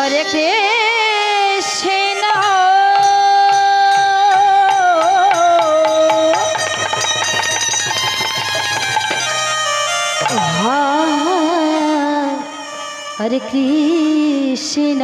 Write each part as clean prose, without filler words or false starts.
হরে Krishna হরে Krishna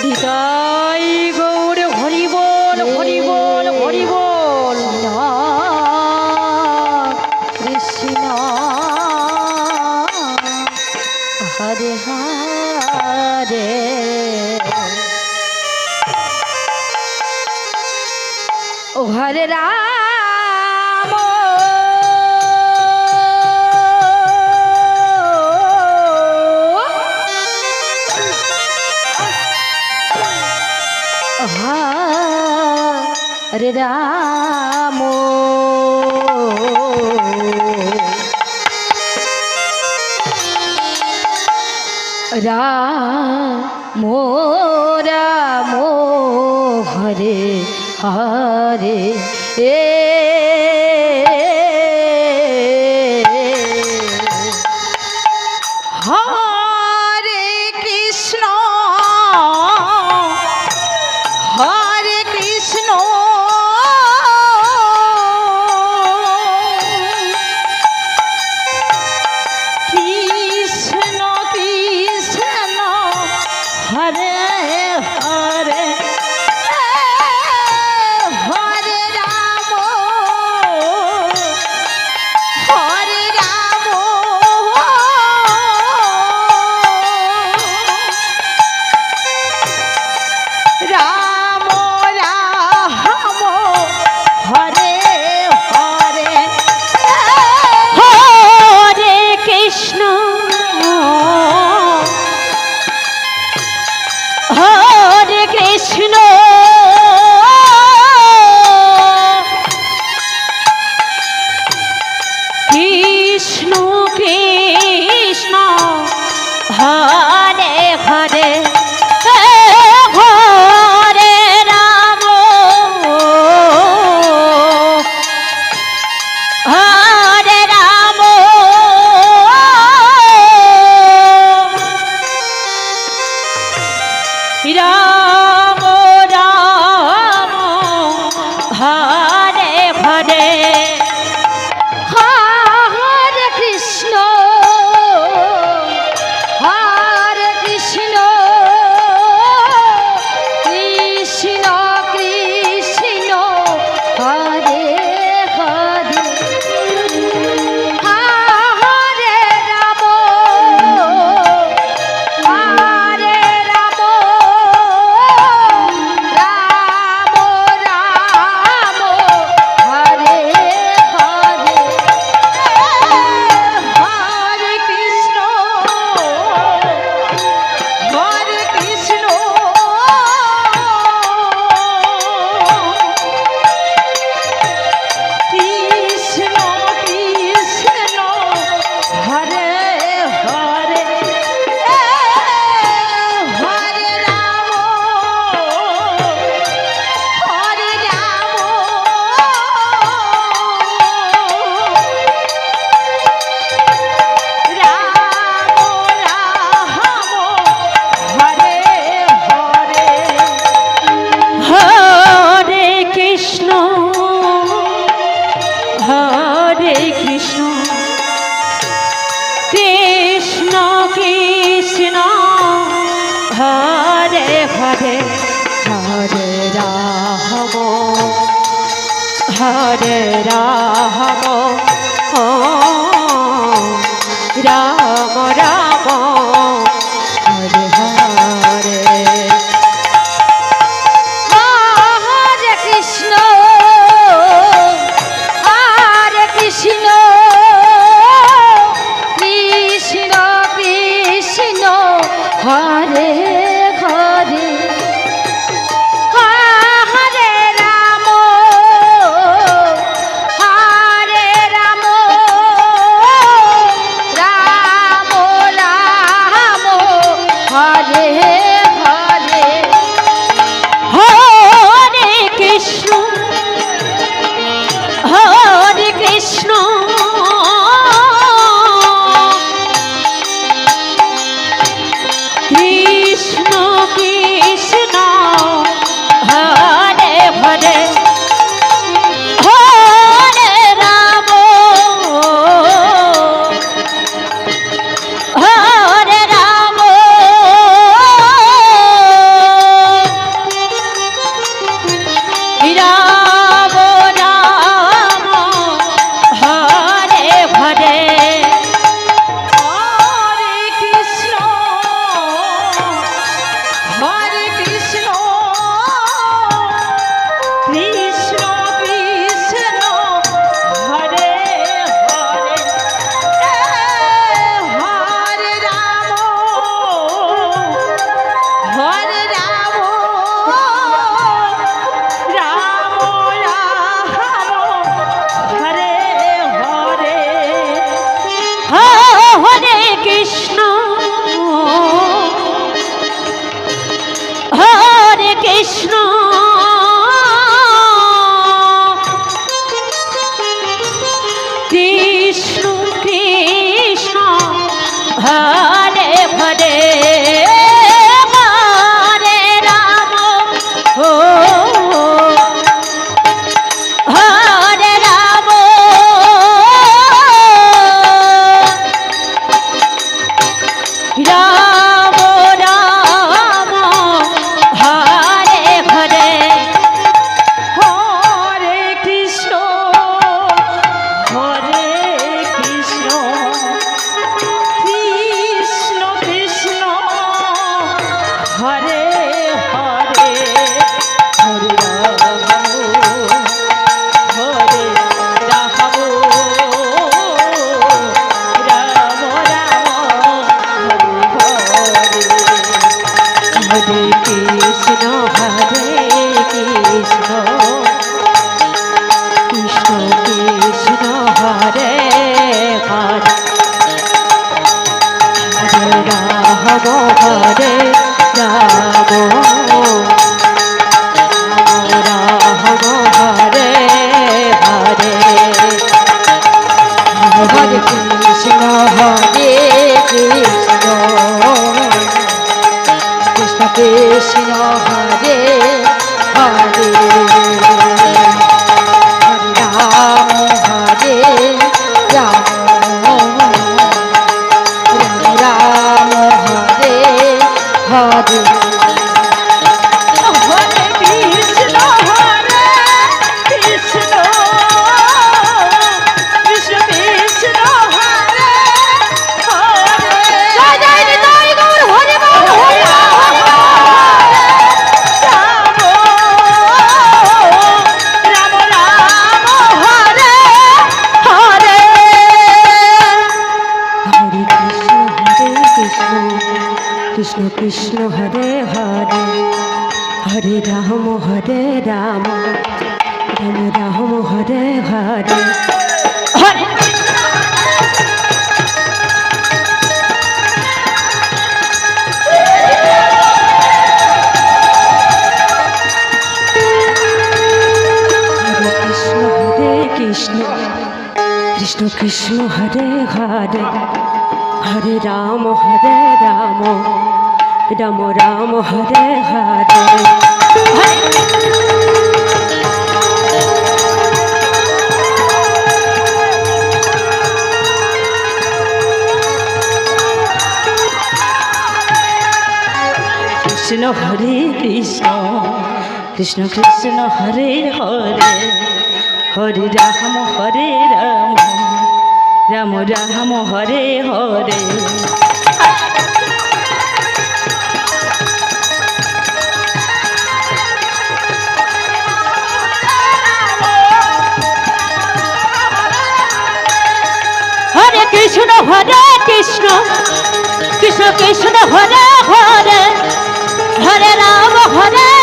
Nitai Gour Hari বল Hari বল Hari বল। Krishna Hare Hare ও হরে Ram হরে Ram Ram Ram Hare Hare Hare Krishna হরে Krishna Krishna Krishna Hare Hare Hare Ram হরে Ram Ram Ram Hare Hare Hare Krishna হরে Krishna Krishna Krishna Hare Hare Hare Ram হরে Ram Ram Ram Hare Hare Hare Krishna হরে Krishna Krishna Krishna Hare Hare Hare Ram হরে Ram Ram Ram Hare Hare Hare Krishna হরে Krishna Krishna Krishna Hare Hare Hare Ram হরে Ram Ram Ram Hare Hare Hare Krishna হরে Krishna Krishna Krishna Hare Hare Hare Ram হরে Ram Ram Ram Hare Hare Hare Krishna হরে Krishna Krishna Krishna Hare Hare Hare Ram হরে Ram Ram Hare Hare Hare Ram ও হরে Ram Ram Ram Hare Hare Hare Krishna হরে Krishna Krishna Krishna Hare Hare Hare Ram হরে Ram Ram Ram হরে Krishna হরে Krishna Krishna Krishna Hare Hare Hare Ram হরে Ram Ram Hare Hare Hare Krishna হরে Krishna Krishna Krishna Hare Hare Hare Ram হরে Ram Ram Hare Hare Hare Krishna হরে Krishna Krishna Krishna Hare Hare জয় জয় Nitai Gour Hari বল Hari বল Ram Ram Hare Hare Hare Krishna Krishna Krishna Hare Hare Hare Ram Ram Ram Hare Hare Hare Hare Krishna Krishna Krishna Hare Hare Hare Ram Ram Ram Hare Hare Krishna হরে Krishna Krishna Krishna Hare Hare Hare Ram Ram Ram Hare Hare Hare Krishna Krishna Krishna Hare Hare Hare Ram হরে